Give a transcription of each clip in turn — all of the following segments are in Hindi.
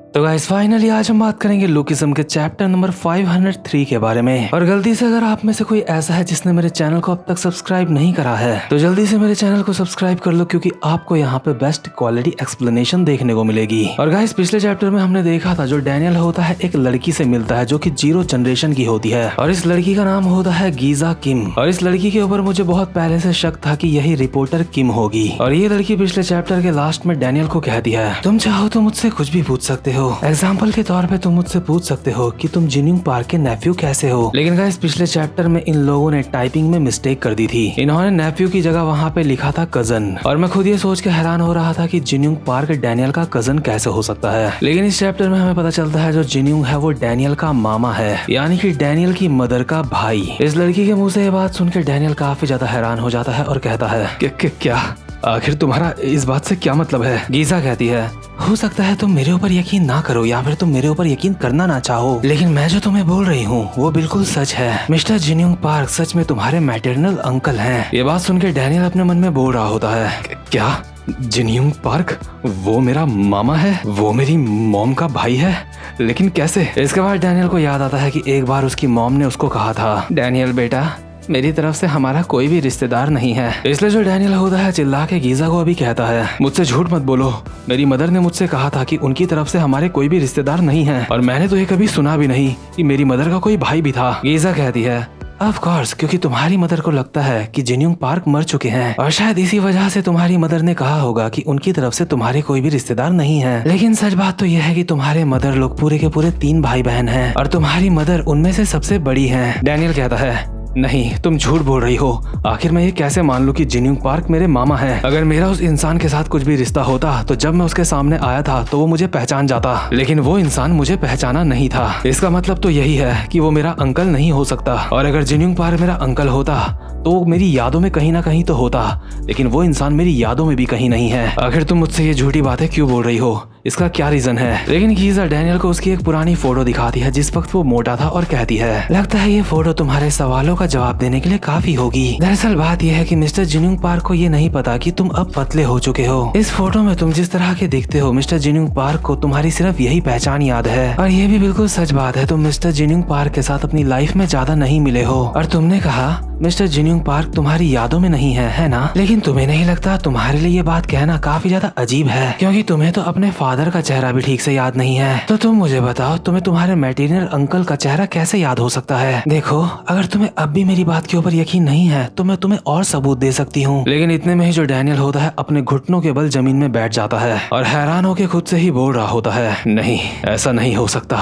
तो गाइस फाइनली आज हम बात करेंगे लुकिज्म के चैप्टर नंबर 503 के बारे में। और गलती से अगर आप में से कोई ऐसा है जिसने मेरे चैनल को अब तक सब्सक्राइब नहीं करा है तो जल्दी से मेरे चैनल को सब्सक्राइब कर लो, क्योंकि आपको यहाँ पे बेस्ट क्वालिटी एक्सप्लेनेशन देखने को मिलेगी। और गाइस पिछले चैप्टर में हमने देखा था जो डैनियल होता है एक लड़की से मिलता है जो कि 0 जनरेशन की होती है और इस लड़की का नाम होता है गीजा किम। और इस लड़की के ऊपर मुझे बहुत पहले से शक था कि यही रिपोर्टर किम होगी। और ये लड़की पिछले चैप्टर के लास्ट में डैनियल को कहती है तुम चाहो तो मुझसे कुछ भी पूछ सकते हो। एग्जाम्पल के तौर पे तुम मुझसे पूछ सकते हो कि तुम जिनयूंग पार्क के नेफ्यू कैसे हो। लेकिन गाइस पिछले चैप्टर में इन लोगों ने टाइपिंग में मिस्टेक कर दी थी। इन्होंने नेफ्यू की जगह वहाँ पे लिखा था कजन। और मैं खुद ये सोच के हैरान हो रहा था कि जिनयूंग पार्क डैनियल का कजन कैसे हो सकता है। लेकिन इस चैप्टर में हमें पता चलता है जो जिनयूंग है वो डैनियल का मामा है, यानी कि डैनियल की मदर का भाई। इस लड़की के मुंह से ये बात सुनकर डैनियल काफी ज्यादा हैरान हो जाता है और कहता है क्या आखिर तुम्हारा इस बात से क्या मतलब है। गीजा कहती है हो सकता है तुम मेरे ऊपर यकीन ना करो या फिर तुम मेरे ऊपर यकीन करना ना चाहो, लेकिन मैं जो तुम्हें बोल रही हूँ वो बिल्कुल सच है। मिस्टर जिनयूंग पार्क सच में तुम्हारे मैटरनल अंकल हैं। ये बात सुनकर डैनियल अपने मन में बोल रहा होता है क्या जिनयूंग पार्क वो मेरा मामा है, वो मेरी मॉम का भाई है, लेकिन कैसे। इसके बाद डैनियल को याद आता है कि एक बार उसकी मॉम ने उसको कहा था डैनियल बेटा मेरी तरफ से हमारा कोई भी रिश्तेदार नहीं है। इसलिए जो डैनियल होता है चिल्ला के गीजा को अभी कहता है मुझसे झूठ मत बोलो, मेरी मदर ने मुझसे कहा था कि उनकी तरफ से हमारे कोई भी रिश्तेदार नहीं है और मैंने तो ये कभी सुना भी नहीं कि मेरी मदर का कोई भाई भी था। गीजा कहती है ऑफ कोर्स, क्योंकि तुम्हारी मदर को लगता है कि जिनयूंग पार्क मर चुके हैं और शायद इसी वजह से तुम्हारी मदर ने कहा होगा कि उनकी तरफ से तुम्हारे कोई भी रिश्तेदार नहीं है। लेकिन सच बात तो यह है कि तुम्हारे मदर लोग पूरे के पूरे 3 भाई बहन हैं और तुम्हारी मदर उनमें से सबसे बड़ी है। डैनियल कहता है नहीं तुम झूठ बोल रही हो, आखिर मैं ये कैसे मान लूं कि जिनयूंग पार्क मेरे मामा है। अगर मेरा उस इंसान के साथ कुछ भी रिश्ता होता तो जब मैं उसके सामने आया था तो वो मुझे पहचान जाता, लेकिन वो इंसान मुझे पहचाना नहीं था। इसका मतलब तो यही है कि वो मेरा अंकल नहीं हो सकता। और अगर जिनयूंग पार्क मेरा अंकल होता तो वो मेरी यादों में कहीं ना कहीं तो होता, लेकिन वो इंसान मेरी यादों में भी कहीं नहीं है। आखिर तुम मुझसे ये झूठी बातें क्यों बोल रही हो, इसका क्या रीजन है। लेकिन गीजा डैनियल को उसकी एक पुरानी फोटो दिखाती है जिस वक्त वो मोटा था और कहती है लगता है ये फोटो तुम्हारे सवालों का जवाब देने के लिए काफी होगी। दरअसल बात यह है कि मिस्टर जिनयूंग पार्क को ये नहीं पता कि तुम अब पतले हो चुके हो। इस फोटो में तुम जिस तरह के दिखते हो मिस्टर जिनयूंग पार्क को तुम्हारी सिर्फ यही पहचान याद है। और ये भी बिल्कुल सच बात है, तुम मिस्टर जिनयूंग पार्क के साथ अपनी लाइफ में ज्यादा नहीं मिले हो। और तुमने कहा मिस्टर जिनयूंग पार्क तुम्हारी यादों में नहीं है ना। लेकिन तुम्हें नहीं लगता तुम्हारे लिए ये बात कहना काफी ज्यादा अजीब है, क्योंकि तुम्हें तो अपने फादर का चेहरा भी ठीक से याद नहीं है। तो तुम मुझे बताओ तुम्हें तुम्हारे मैटरनल अंकल का चेहरा कैसे याद हो सकता है। देखो अगर तुम्हें अब भी मेरी बात के ऊपर यकीन नहीं है तो मैं तुम्हें और सबूत दे सकती हूँ। लेकिन इतने में ही जो डैनियल होता है अपने घुटनों के बल जमीन में बैठ जाता है और हैरान होकर खुद से ही बोल रहा होता है नहीं ऐसा नहीं हो सकता,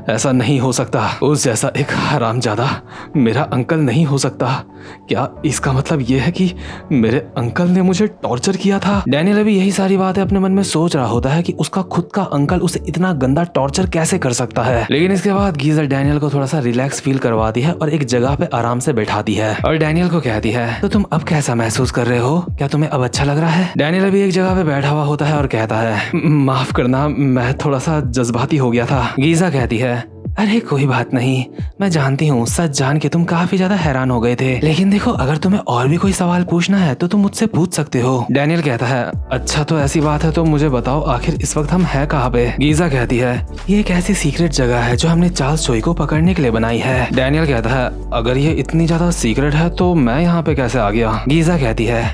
ऐसा नहीं हो सकता, उस जैसा एक हरामजादा मेरा अंकल नहीं हो सकता। क्या इसका मतलब यह है कि मेरे अंकल ने मुझे टॉर्चर किया था। डैनियल अभी यही सारी बातें अपने मन में सोच रहा होता है कि उसका खुद का अंकल उसे इतना गंदा टॉर्चर कैसे कर सकता है। लेकिन इसके बाद गीजा डैनियल को थोड़ा सा रिलैक्स फील करवाती है और एक जगह पे आराम से बैठाती है और डैनियल को कहती है तो तुम अब कैसा महसूस कर रहे हो, क्या तुम्हें अब अच्छा लग रहा है। डैनियल अभी एक जगह पे बैठा हुआ होता है और कहता है माफ करना मैं थोड़ा सा जज्बाती हो गया था। गीजा कहती है अरे कोई बात नहीं, मैं जानती हूँ सच जान के तुम काफी ज्यादा हैरान हो गए थे, लेकिन देखो अगर तुम्हें और भी कोई सवाल पूछना है तो तुम मुझसे पूछ सकते हो। डैनियल कहता है अच्छा तो ऐसी बात है तो मुझे बताओ आखिर इस वक्त हम है कहाँ पे। गीजा कहती है ये एक ऐसी सीक्रेट जगह है जो हमने चार्ल्स चोई को पकड़ने के लिए बनाई है। डैनियल कहता है अगर ये इतनी ज्यादा सीक्रेट है तो मैं यहाँ पे कैसे आ गया। गीजा कहती है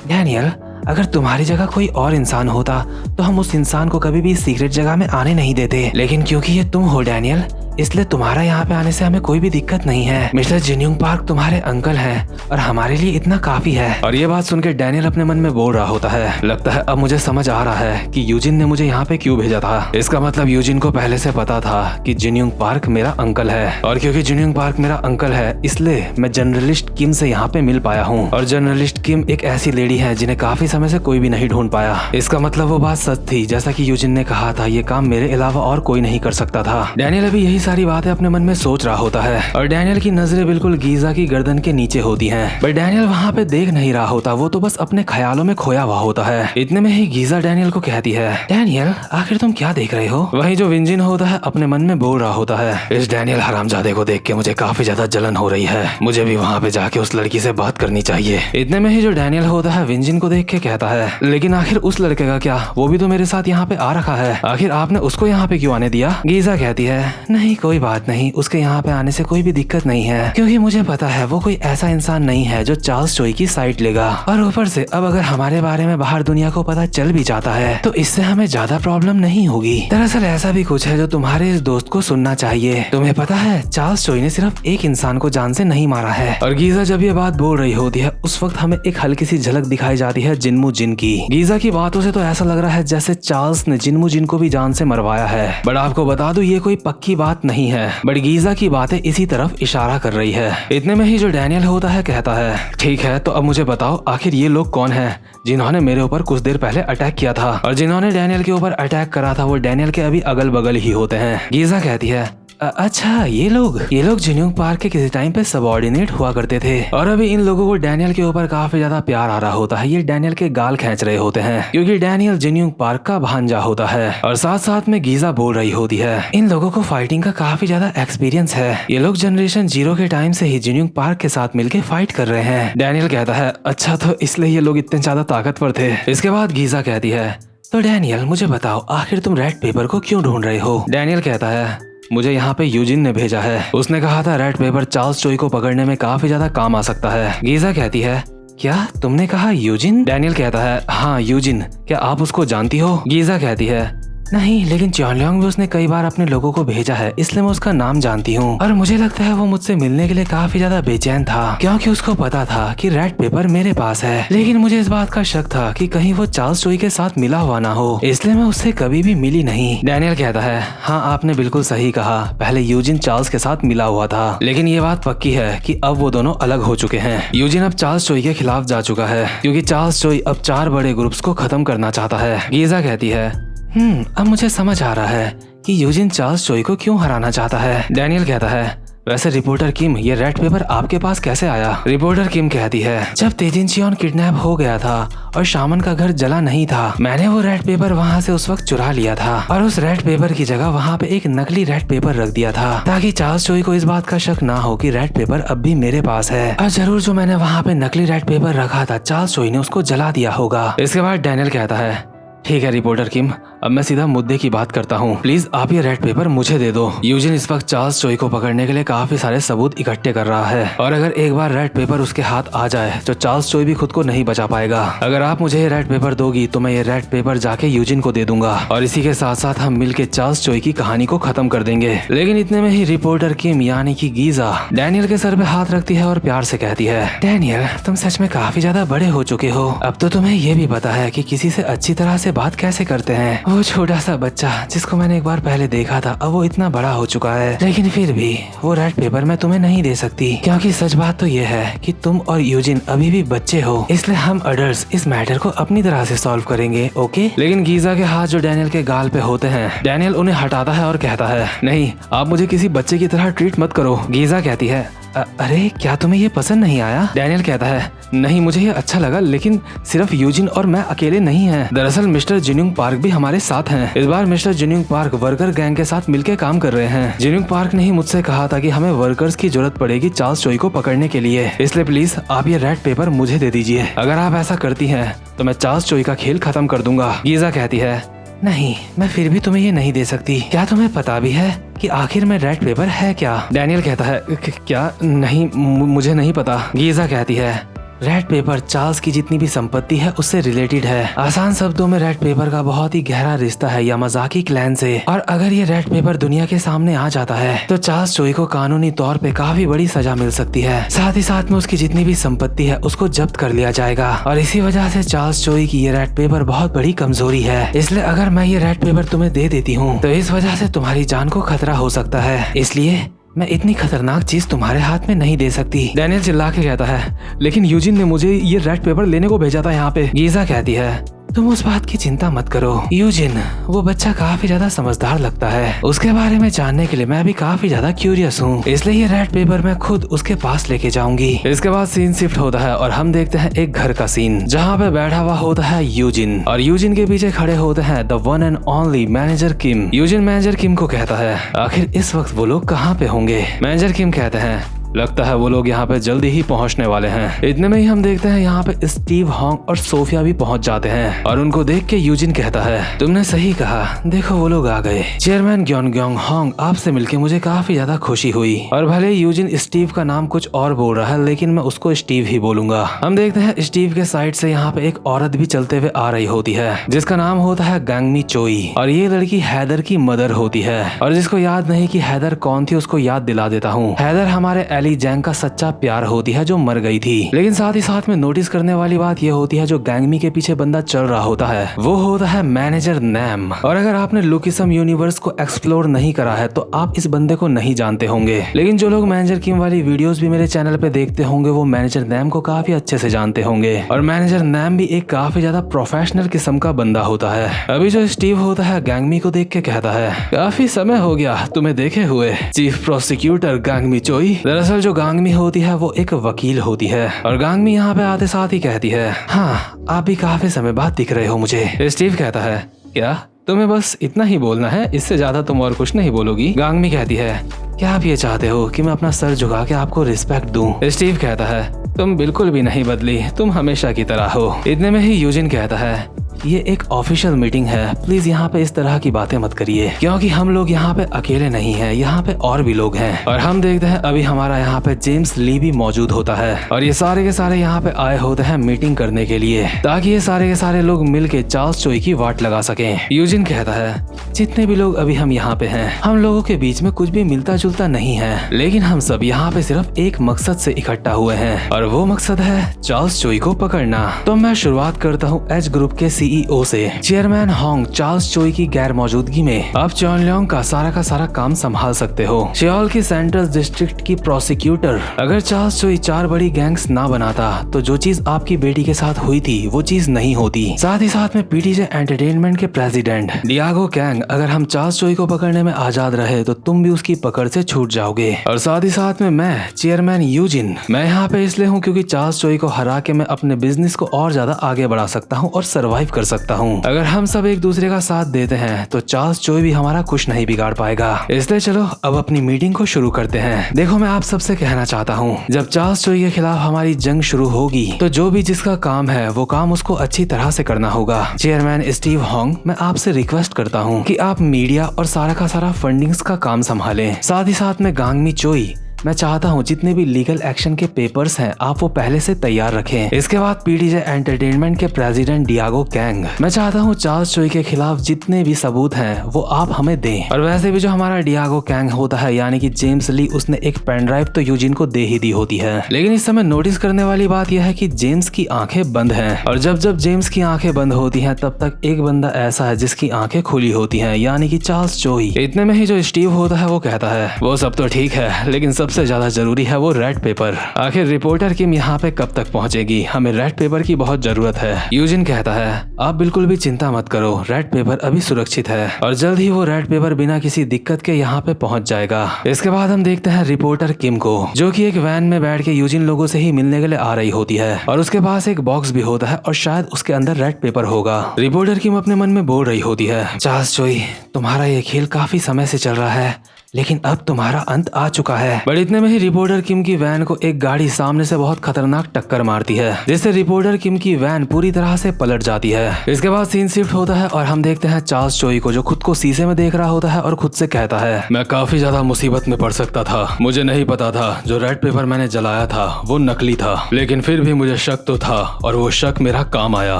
डैनियल अगर तुम्हारी जगह कोई और इंसान होता तो हम उस इंसान को कभी भी सीक्रेट जगह में आने नहीं देते, लेकिन क्योंकि ये तुम हो डैनियल इसलिए तुम्हारा यहाँ पे आने से हमें कोई भी दिक्कत नहीं है। मिस्टर जिनयूंग पार्क तुम्हारे अंकल हैं और हमारे लिए इतना काफी है। और ये बात सुनकर डैनियल अपने मन में बोल रहा होता है लगता है अब मुझे समझ आ रहा है कि यूजिन ने मुझे यहाँ पे क्यों भेजा था। इसका मतलब यूजिन को पहले से पता था कि जिनयूंग पार्क मेरा अंकल है और क्योंकि जिनयूंग पार्क मेरा अंकल है इसलिए मैं जर्नलिस्ट किम से यहाँ पे मिल पाया हूँ। और जर्नलिस्ट किम एक ऐसी लेडी है जिन्हें काफी समय से कोई भी नहीं ढूंढ पाया। इसका मतलब वो बात सच थी, जैसा कि यूजिन ने कहा था ये काम मेरे अलावा और कोई नहीं कर सकता था। डैनियल अभी यही सारी बातें अपने मन में सोच रहा होता है और डैनियल की नजरें बिल्कुल गीजा की गर्दन के नीचे होती हैं। बट डैनियल वहाँ पे देख नहीं रहा होता, वो तो बस अपने ख्यालों में खोया हुआ होता है। इतने में ही गीजा डैनियल को कहती है, डैनियल आखिर तुम क्या देख रहे हो? वही जो विंजिन होता है अपने मन में बोल रहा होता है, इस डैनियल हरामजादे को देख के मुझे काफी ज्यादा जलन हो रही है, मुझे भी वहाँ पे जाके उस लड़की से बात करनी चाहिए। इतने में ही जो डैनियल होता है विंजिन को देख के कहता है, लेकिन आखिर उस लड़के का क्या, वो भी तो मेरे साथ यहाँ पे आ रखा है, आखिर आपने उसको यहाँ पे क्यों आने दिया? गीजा कहती है, नहीं कोई बात नहीं, उसके यहाँ पे आने से कोई भी दिक्कत नहीं है, क्योंकि मुझे पता है वो कोई ऐसा इंसान नहीं है जो चार्ल्स चोई की साइड लेगा। और ऊपर से अब अगर हमारे बारे में बाहर दुनिया को पता चल भी जाता है तो इससे हमें ज्यादा प्रॉब्लम नहीं होगी। दरअसल ऐसा भी कुछ है जो तुम्हारे इस दोस्त को सुनना चाहिए। तुम्हें पता है चार्ल्स चोई ने सिर्फ एक इंसान को जान से नहीं मारा है। और गीजा जब ये बात बोल रही होती है उस वक्त हमें एक हल्की सी झलक दिखाई जाती है जिन्मू जिन की। गीजा की बातों से तो ऐसा लग रहा है जैसे चार्ल्स ने जिन्मू जिन को भी जान से मरवाया है। बट आपको बता दूं ये कोई पक्की बात नहीं है, बट गीजा की बातें इसी तरफ इशारा कर रही है। इतने में ही जो डैनियल होता है कहता है, ठीक है तो अब मुझे बताओ आखिर ये लोग कौन है जिन्होंने मेरे ऊपर कुछ देर पहले अटैक किया था और जिन्होंने डैनियल के ऊपर अटैक करा था वो डैनियल के अभी अगल बगल ही होते हैं। गीजा कहती है, अच्छा ये लोग जिन्यूंग पार्क के किसी टाइम पे सबऑर्डिनेट हुआ करते थे और अभी इन लोगों को डैनियल के ऊपर काफी ज्यादा प्यार आ रहा होता है। ये डैनियल के गाल खींच रहे होते हैं क्योंकि डैनियल जिन्यूंग पार्क का भांजा होता है। और साथ साथ में गीजा बोल रही होती है, इन लोगों को फाइटिंग का काफी ज्यादा एक्सपीरियंस है, ये लोग जनरेशन 0 के टाइम से ही जिन्यूंग पार्क के साथ मिलकर फाइट कर रहे हैं। डैनियल कहता है, अच्छा तो इसलिए ये लोग इतने ज्यादा ताकतवर थे। इसके बाद गीजा कहती है, तो डैनियल मुझे बताओ आखिर तुम रेड पेपर को क्यों ढूंढ रहे हो? डैनियल कहता है, मुझे यहाँ पे यूजिन ने भेजा है, उसने कहा था रेड पेपर चार्ल्स चोई को पकड़ने में काफी ज्यादा काम आ सकता है। गीजा कहती है, क्या तुमने कहा यूजिन? डैनियल कहता है, हाँ यूजिन, क्या आप उसको जानती हो? गीजा कहती है, नहीं लेकिन चॉनलियांग में उसने कई बार अपने लोगों को भेजा है इसलिए मैं उसका नाम जानती हूँ और मुझे लगता है वो मुझसे मिलने के लिए काफी ज्यादा बेचैन था क्योंकि उसको पता था कि रेड पेपर मेरे पास है। लेकिन मुझे इस बात का शक था कि कहीं वो चार्ल्स चोई के साथ मिला हुआ ना हो, इसलिए मैं उससे कभी भी मिली नहीं। डैनियल कहता है, हाँ आपने बिल्कुल सही कहा, पहले यूजिन चार्ल्स के साथ मिला हुआ था, लेकिन ये बात पक्की है कि अब वो दोनों अलग हो चुके हैं। यूजिन अब चार्ल्स चोई के खिलाफ जा चुका है क्योंकि चार्ल्स चोई अब 4 बड़े ग्रुप्स को खत्म करना चाहता है। गीजा कहती है, अब मुझे समझ आ रहा है कि यूजिन चार्ल्स चोई को क्यों हराना चाहता है। डैनियल कहता है, वैसे रिपोर्टर किम ये रेड पेपर आपके पास कैसे आया? रिपोर्टर किम कहती है, जब तेजिन चियोन किडनैप हो गया था और शामन का घर जला नहीं था, मैंने वो रेड पेपर वहाँ से उस वक्त चुरा लिया था और उस रेड पेपर की जगह वहाँ पे एक नकली रेड पेपर रख दिया था ताकि चार्ल्स चोई को इस बात का शक ना हो कि रेड पेपर अब भी मेरे पास है। और जरूर जो मैंने वहाँ पे नकली रेड पेपर रखा था चार्ल्स चोई ने उसको जला दिया होगा। इसके बाद डैनियल कहता है, ठीक है रिपोर्टर किम, अब मैं सीधा मुद्दे की बात करता हूँ, प्लीज आप ये रेड पेपर मुझे दे दो। यूजिन इस वक्त चार्ल्स चोई को पकड़ने के लिए काफी सारे सबूत इकट्ठे कर रहा है और अगर एक बार रेड पेपर उसके हाथ आ जाए तो चार्ल्स चोई भी खुद को नहीं बचा पाएगा। अगर आप मुझे ये रेड पेपर दोगी तो मैं ये रेड पेपर जाके यूजिन को दे दूंगा और इसी के साथ साथ हम मिलके चार्ल्स चोई की कहानी को खत्म कर देंगे। लेकिन इतने में ही रिपोर्टर किम यानी कि गीजा डैनियल के सर पे हाथ रखती है और प्यार से कहती है, डैनियल तुम सच में काफी ज्यादा बड़े हो चुके हो, अब तो तुम्हें ये भी पता है कि किसी से अच्छी तरह से बात कैसे करते हैं। वो छोटा सा बच्चा जिसको मैंने एक बार पहले देखा था अब वो इतना बड़ा हो चुका है, लेकिन फिर भी वो रेड पेपर मैं तुम्हें नहीं दे सकती क्योंकि सच बात तो ये है कि तुम और यूजिन अभी भी बच्चे हो, इसलिए हम अडल्ट्स इस मैटर को अपनी तरह से सॉल्व करेंगे, ओके? लेकिन गीजा के हाथ जो डैनियल के गाल पे होते हैं, डैनियल उन्हें हटाता है और कहता है, नहीं आप मुझे किसी बच्चे की तरह ट्रीट मत करो। गीजा कहती है, अरे क्या तुम्हें ये पसंद नहीं आया? डैनियल कहता है, नहीं मुझे ये अच्छा लगा, लेकिन सिर्फ यूजिन और मैं अकेले नहीं हैं। दरअसल मिस्टर जिन्यूंग पार्क भी हमारे साथ हैं। इस बार मिस्टर जिन्यूंग पार्क वर्कर गैंग के साथ मिलकर काम कर रहे हैं। जिन्यूंग पार्क ने ही मुझसे कहा था कि हमें वर्कर्स की जरूरत पड़ेगी चार्ल्स चोई को पकड़ने के लिए, इसलिए प्लीज आप ये रेड पेपर मुझे दे दीजिए। अगर आप ऐसा करती हैं तो मैं चार्ल्स चोई का खेल खत्म कर दूंगा। गीजा कहती है, नहीं मैं फिर भी तुम्हें ये नहीं दे सकती, क्या तुम्हें पता भी है कि आखिर में रेड पेपर है क्या? डैनियल कहता है, क्या? नहीं मुझे नहीं पता। गीजा कहती है, रेड पेपर चार्ल्स की जितनी भी संपत्ति है उससे रिलेटेड है। आसान शब्दों में रेड पेपर का बहुत ही गहरा रिश्ता है यामाज़ाकी क्लैन से, और अगर ये रेड पेपर दुनिया के सामने आ जाता है तो चार्ल्स चोई को कानूनी तौर पे काफी बड़ी सजा मिल सकती है। साथ ही साथ में उसकी जितनी भी संपत्ति है उसको जब्त कर लिया जाएगा और इसी वजह से चार्ल्स चोई की ये रेड पेपर बहुत बड़ी कमजोरी है। इसलिए अगर मैं ये रेड पेपर तुम्हें दे देती हूँ तो इस वजह से तुम्हारी जान को खतरा हो सकता है, इसलिए मैं इतनी खतरनाक चीज तुम्हारे हाथ में नहीं दे सकती। डैनियल चिल्ला के कहता है, लेकिन यूजिन ने मुझे ये रेड पेपर लेने को भेजा था यहाँ पे। गीजा कहती है, तुम उस बात की चिंता मत करो यूजिन, वो बच्चा काफी ज्यादा समझदार लगता है। उसके बारे में जानने के लिए मैं भी काफी ज्यादा क्यूरियस हूँ, इसलिए ये रेड पेपर मैं खुद उसके पास लेके जाऊंगी। इसके बाद सीन शिफ्ट होता है और हम देखते हैं एक घर का सीन, जहाँ पे बैठा हुआ होता है यूजिन और यूजिन के पीछे खड़े होते हैं the one and only manager Kim. Eugene manager Kim को कहता है आखिर इस वक्त वो लोग कहाँ पे होंगे। मैनेजर किम कहते हैं लगता है वो लोग यहाँ पे जल्दी ही पहुँचने वाले हैं। इतने में ही हम देखते हैं यहाँ पे स्टीव हॉन्ग और सोफिया भी पहुँच जाते हैं और उनको देख के यूजिन कहता है तुमने सही कहा, देखो वो लोग आ गए। चेयरमैन ग्योंग हॉन्ग, आपसे मिलके मुझे काफी ज्यादा खुशी हुई। और भले यूजिन स्टीव का नाम कुछ और बोल रहा है, लेकिन मैं उसको स्टीव ही बोलूंगा। हम देखते हैं स्टीव के साइड से यहाँ पे एक औरत भी चलते हुए आ रही होती है, जिसका नाम होता है गांगमी चोई और ये लड़की हैदर की मदर होती है। और जिसको याद नहीं कि हैदर कौन थी, उसको याद दिला देता हूँ। हैदर हमारे एली जैंग का सच्चा प्यार होती है जो मर गई थी। लेकिन साथ ही साथ में नोटिस करने वाली बात यह होती है जो गैंगमी के पीछे बंदा चल रहा होता है वो होता है मैनेजर नैम। और अगर आपने लुकिसम यूनिवर्स को एक्सप्लोर नहीं करा है तो आप इस बंदे को नहीं जानते होंगे, लेकिन जो लोग मैनेजर किम वाली वीडियोस भी मेरे चैनल पे देखते होंगे वो मैनेजर नैम को काफी अच्छे से जानते होंगे। और मैनेजर नैम भी एक काफी ज्यादा प्रोफेशनल किस्म का बंदा होता है। अभी जो स्टीव होता है गैंगमी को देख के कहता है काफी समय हो गया तुम्हें देखे हुए चीफ प्रोसिक्यूटर गांगमी चोई। दरअसल जो गांगमी होती है वो एक वकील होती है और गांगमी यहाँ पे आते साथ ही कहती है हाँ आप भी काफी समय बाद दिख रहे हो मुझे। स्टीव कहता है क्या तुम्हें बस इतना ही बोलना है, इससे ज्यादा तुम और कुछ नहीं बोलोगी। गांगमी कहती है क्या आप ये चाहते हो कि मैं अपना सर झुका के आपको रिस्पेक्ट दूं। स्टीव कहता है तुम बिल्कुल भी नहीं बदली, तुम हमेशा की तरह हो। इतने में ही यूजिन कहता है ये एक ऑफिशियल मीटिंग है, प्लीज यहाँ पे इस तरह की बातें मत करिए, क्योंकि हम लोग यहाँ पे अकेले नहीं हैं, यहाँ पे और भी लोग हैं। और हम देखते हैं अभी हमारा यहाँ पे जेम्स ली भी मौजूद होता है और ये सारे के सारे यहाँ पे आए होते हैं मीटिंग करने के लिए, ताकि ये सारे के सारे लोग मिल के चार्ल्स चोई की वाट लगा सकें। यूजिन कहता है जितने भी लोग अभी हम यहाँ पे हैं, हम लोगों के बीच में कुछ भी मिलता जुलता नहीं है, लेकिन हम सब यहाँ पे सिर्फ एक मकसद से इकट्ठा हुए हैं और वो मकसद है चार्ल्स चोई को पकड़ना। तो मैं शुरुआत करता हूँ एच ग्रुप के सीईओ से। चेयरमैन हॉन्ग, चार्ल्स चोई की गैर मौजूदगी में आप चॉनलियोंग का सारा काम संभाल सकते हो। शियोल की सेंट्रल डिस्ट्रिक्ट की प्रोसिक्यूटर, अगर चार्ल्स चोई 4 बड़ी गैंग्स ना बनाता तो जो चीज आपकी बेटी के साथ हुई थी वो चीज नहीं होती। साथ ही साथ में पीटीजे एंटरटेनमेंट के प्रेसिडेंट डियागो कैंग, अगर हम चार्ल्स चोई को पकड़ने में आजाद रहे तो तुम भी उसकी पकड़ से छूट जाओगे। और साथ ही साथ में मैं चेयरमैन यूजिन, मैं यहाँ पे इसलिए हूँ क्योंकि चार्ल्स चोई को हरा के मैं अपने बिजनेस को और ज्यादा आगे बढ़ा सकता हूँ और सरवाइव कर सकता हूँ। अगर हम सब एक दूसरे का साथ देते हैं तो चार्ल्स चोई भी हमारा कुछ नहीं बिगाड़ पाएगा। इसलिए चलो अब अपनी मीटिंग को शुरू करते हैं। देखो मैं आप सबसे कहना चाहता हूँ, जब चार्ल्स चोई के खिलाफ हमारी जंग शुरू होगी तो जो भी जिसका काम है वो काम उसको अच्छी तरह से करना होगा। चेयरमैन स्टीव हॉन्ग, मैं आपसे रिक्वेस्ट करता हूँ कि आप मीडिया और सारा का सारा फंडिंग्स का काम संभालें। साथ ही साथ में गांगमी चोई, मैं चाहता हूँ जितने भी लीगल एक्शन के पेपर्स हैं आप वो पहले से तैयार रखें। इसके बाद पीटीजे एंटरटेनमेंट के प्रेसिडेंट डियागो कैंग, मैं चाहता हूँ चार्ल्स चोई के खिलाफ जितने भी सबूत हैं वो आप हमें दें। और वैसे भी जो हमारा डियागो कैंग होता है यानी कि जेम्स ली, उसने एक पेन ड्राइव तो यूजिन को दे ही दी होती है। लेकिन इस समय नोटिस करने वाली बात यह है कि जेम्स की आंखें बंद हैं और जब जब जेम्स की आंखें बंद होती हैं तब तक एक बंदा ऐसा है जिसकी आंखें खुली होती हैं, यानी कि चार्ल्स चोई। इतने में ही जो स्टीव होता है वो कहता है वो सब तो ठीक है, लेकिन सबसे ज्यादा जरूरी है वो रेड पेपर। आखिर रिपोर्टर किम यहाँ पे कब तक पहुँचेगी, हमें रेड पेपर की बहुत जरूरत है। यूजिन कहता है आप बिल्कुल भी चिंता मत करो, रेड पेपर अभी सुरक्षित है और जल्द ही वो रेड पेपर बिना किसी दिक्कत के यहाँ पे पहुँच जाएगा। इसके बाद हम देखते हैं रिपोर्टर किम को, जो कि एक वैन में बैठ के यूजिन लोगों से ही मिलने के लिए आ रही होती है और उसके पास एक बॉक्स भी होता है और शायद उसके अंदर रेड पेपर होगा। रिपोर्टर किम अपने मन में बोल रही होती है चार्ल्स चोई, तुम्हारा ये खेल काफी समय से चल रहा है लेकिन अब तुम्हारा अंत आ चुका है। बट इतने में ही रिपोर्टर किम की वैन को एक गाड़ी सामने से बहुत खतरनाक टक्कर मारती है, जिससे रिपोर्टर किम की वैन पूरी तरह से पलट जाती है। इसके बाद सीन शिफ्ट होता है और हम देखते हैं चार्ल्स चोई को, जो खुद को शीशे में देख रहा होता है और खुद से कहता है मैं काफी ज्यादा मुसीबत में पड़ सकता था, मुझे नहीं पता था जो रेड पेपर मैंने जलाया था वो नकली था, लेकिन फिर भी मुझे शक तो था और वो शक मेरा काम आया।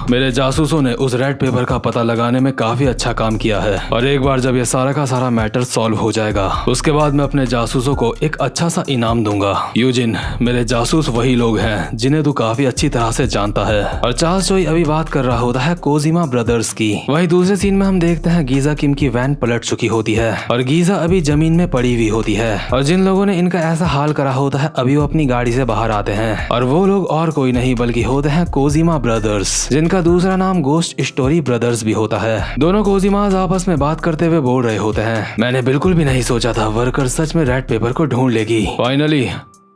मेरे जासूसों ने उस रेड पेपर का पता लगाने में काफी अच्छा काम किया है और एक बार जब ये सारा का सारा मैटर सॉल्व हो जाएगा करेगा। उसके बाद मैं अपने जासूसों को एक अच्छा सा इनाम दूंगा। यूजिन, मेरे जासूस वही लोग हैं जिन्हें तू काफी अच्छी तरह से जानता है। और चार्ल्स चोई अभी बात कर रहा होता है कोजिमा ब्रदर्स की। वही दूसरे सीन में हम देखते हैं गीजा किम की वैन पलट चुकी होती है और गीजा अभी जमीन में पड़ी हुई होती है। और जिन लोगों ने इनका ऐसा हाल करा होता है अभी वो अपनी गाड़ी से बाहर आते हैं और वो लोग और कोई नहीं बल्कि होते हैं कोजिमा ब्रदर्स, जिनका दूसरा नाम गोस्ट स्टोरी ब्रदर्स भी होता है। दोनों कोजिमास आपस में बात करते हुए बोल रहे होते हैं, मैंने बिल्कुल भी नहीं सोचा था वर्कर सच में रेड पेपर को ढूंढ लेगी। फाइनली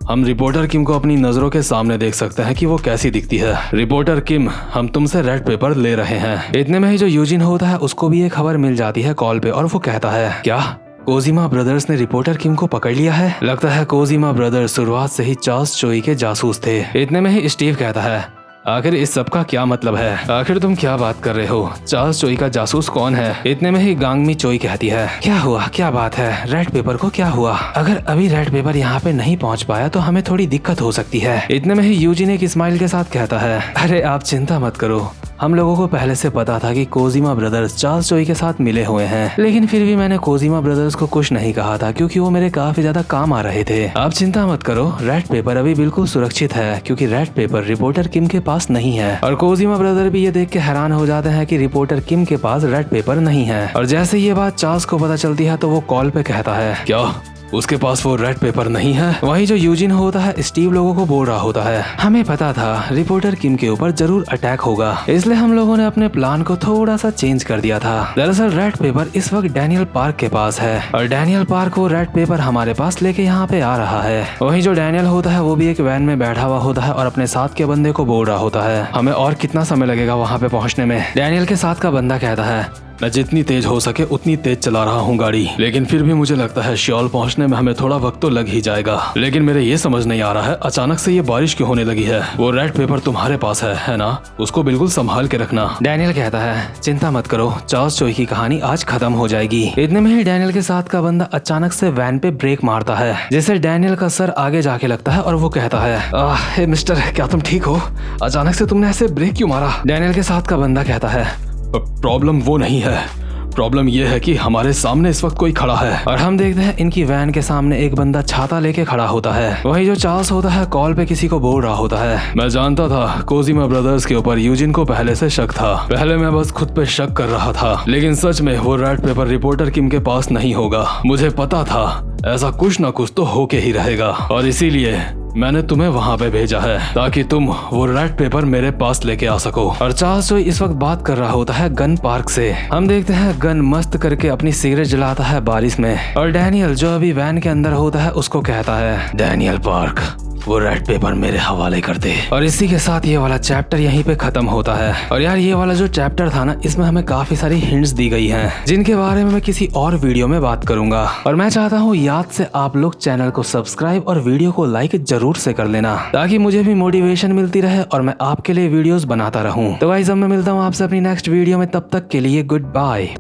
हम रिपोर्टर किम को अपनी नजरों के सामने देख सकते हैं कि वो कैसी दिखती है। रिपोर्टर किम, हम तुमसे रेड पेपर ले रहे हैं। इतने में ही जो यूजिन होता है उसको भी एक खबर मिल जाती है कॉल पे और वो कहता है, क्या कोजिमा ब्रदर्स ने रिपोर्टर किम को पकड़ लिया है? लगता है कोजिमा ब्रदर्स शुरुआत से ही चार्ल्स चोई के जासूस थे। इतने में ही स्टीव कहता है, आखिर इस सब का क्या मतलब है? आखिर तुम क्या बात कर रहे हो? चार्ल्स चोई का जासूस कौन है? इतने में ही गांगमी चोई कहती है, क्या हुआ, क्या बात है? रेड पेपर को क्या हुआ? अगर अभी रेड पेपर यहाँ पे नहीं पहुँच पाया तो हमें थोड़ी दिक्कत हो सकती है। इतने में ही यूजिन एक स्माइल के साथ कहता है, अरे आप चिंता मत करो, हम लोगों को पहले से पता था कि कोजिमा ब्रदर्स चार्ल्स चोई के साथ मिले हुए हैं, लेकिन फिर भी मैंने कोजिमा ब्रदर्स को कुछ नहीं कहा था क्योंकि वो मेरे काफी ज्यादा काम आ रहे थे। आप चिंता मत करो, रेड पेपर अभी बिल्कुल सुरक्षित है क्योंकि रेड पेपर रिपोर्टर किम के पास नहीं है। और कोजिमा ब्रदर भी ये देख के हैरान हो जाते हैं कि रिपोर्टर किम के पास रेड पेपर नहीं है। और जैसे ये बात चार्ल्स को पता चलती है तो वो कॉल पे कहता है, क्या उसके पास वो रेड पेपर नहीं है? वहीं जो यूजिन होता है स्टीव लोगों को बोल रहा होता है, हमें पता था रिपोर्टर किम के ऊपर जरूर अटैक होगा, इसलिए हम लोगों ने अपने प्लान को थोड़ा सा चेंज कर दिया था। दरअसल रेड पेपर इस वक्त डैनियल पार्क के पास है और डैनियल पार्क वो रेड पेपर हमारे पास लेके यहाँ पे आ रहा है। वहीं जो डैनियल होता है वो भी एक वैन में बैठा हुआ होता है और अपने साथ के बंदे को बोल रहा होता है, हमें और कितना समय लगेगा वहाँ पे पहुँचने में? डैनियल के साथ का बंदा कहता है, मैं जितनी तेज हो सके उतनी तेज चला रहा हूँ गाड़ी, लेकिन फिर भी मुझे लगता है श्योल पहुँचने में हमें थोड़ा वक्त तो लग ही जाएगा। लेकिन मेरे ये समझ नहीं आ रहा है अचानक से ये बारिश क्यों होने लगी है? वो रेड पेपर तुम्हारे पास है ना? उसको बिल्कुल संभाल के रखना। डैनियल कहता है, चिंता मत करो, चार्ल्स चोई की कहानी आज खत्म हो जाएगी। इतने में ही डैनियल के साथ का बंदा अचानक से वैन पे ब्रेक मारता है जिससे डैनियल का सर आगे जाके लगता है और वो कहता है, हे मिस्टर, क्या तुम ठीक हो? अचानक से तुमने ऐसे ब्रेक क्यों मारा? डैनियल के साथ का बंदा कहता है, प्रॉब्लम वो नहीं है, प्रॉब्लम यह है कि हमारे सामने इस वक्त कोई खड़ा है। और हम देखते हैं इनकी वैन के सामने एक बंदा छाता लेके खड़ा होता है। वही जो चार्ल्स होता है कॉल पे किसी को बोल रहा होता है, मैं जानता था कोजिमा ब्रदर्स के ऊपर यूजिन को पहले से शक था, पहले मैं बस खुद पे शक कर रहा था, लेकिन सच में वो रेड पेपर रिपोर्टर किम के पास नहीं होगा। मुझे पता था ऐसा कुछ ना कुछ तो होके ही रहेगा और इसीलिए मैंने तुम्हें वहाँ पे भेजा है ताकि तुम वो रेड पेपर मेरे पास लेके आ सको। और चार्ल्स चोई इस वक्त बात कर रहा होता है गन पार्क से। हम देखते हैं गन मस्त करके अपनी सिगरेट जलाता है बारिश में और डैनियल जो अभी वैन के अंदर होता है उसको कहता है, डैनियल पार्क, वो रेड पेपर मेरे हवाले कर दे। और इसी के साथ ये वाला चैप्टर यहीं पे खत्म होता है। और यार ये वाला जो चैप्टर था ना, इसमें हमें काफी सारी हिंट्स दी गई हैं जिनके बारे में मैं किसी और वीडियो में बात करूंगा। और मैं चाहता हूँ याद से आप लोग चैनल को सब्सक्राइब और वीडियो को लाइक जरूर से कर लेना ताकि मुझे भी मोटिवेशन मिलती रहे और मैं आपके लिए वीडियोस बनाता रहूं। तो गाइस अब मैं मिलता हूँ आपसे अपनी नेक्स्ट वीडियो में, तब तक के लिए गुड बाय।